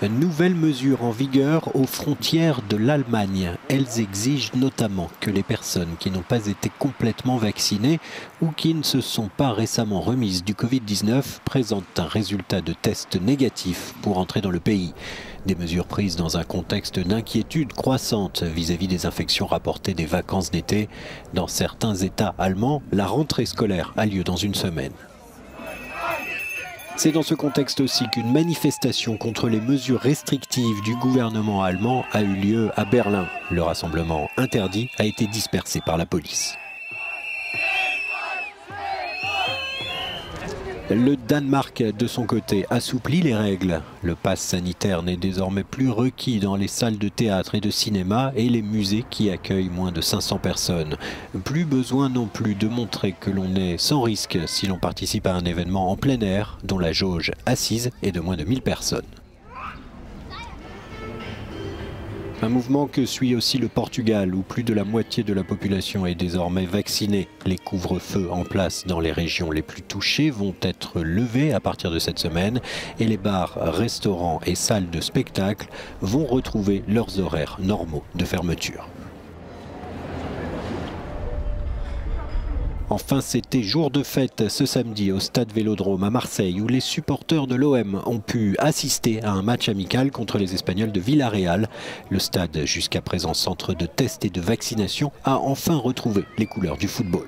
Nouvelles mesures en vigueur aux frontières de l'Allemagne. Elles exigent notamment que les personnes qui n'ont pas été complètement vaccinées ou qui ne se sont pas récemment remises du Covid-19 présentent un résultat de test négatif pour entrer dans le pays. Des mesures prises dans un contexte d'inquiétude croissante vis-à-vis des infections rapportées des vacances d'été. Dans certains États allemands, la rentrée scolaire a lieu dans une semaine. C'est dans ce contexte aussi qu'une manifestation contre les mesures restrictives du gouvernement allemand a eu lieu à Berlin. Le rassemblement interdit a été dispersé par la police. Le Danemark, de son côté, assouplit les règles. Le pass sanitaire n'est désormais plus requis dans les salles de théâtre et de cinéma et les musées qui accueillent moins de 500 personnes. Plus besoin non plus de montrer que l'on est sans risque si l'on participe à un événement en plein air dont la jauge assise est de moins de 1000 personnes. Un mouvement que suit aussi le Portugal, où plus de la moitié de la population est désormais vaccinée. Les couvre-feux en place dans les régions les plus touchées vont être levés à partir de cette semaine et les bars, restaurants et salles de spectacle vont retrouver leurs horaires normaux de fermeture. Enfin, c'était jour de fête ce samedi au stade Vélodrome à Marseille où les supporters de l'OM ont pu assister à un match amical contre les Espagnols de Villarreal. Le stade, jusqu'à présent centre de tests et de vaccination, a enfin retrouvé les couleurs du football.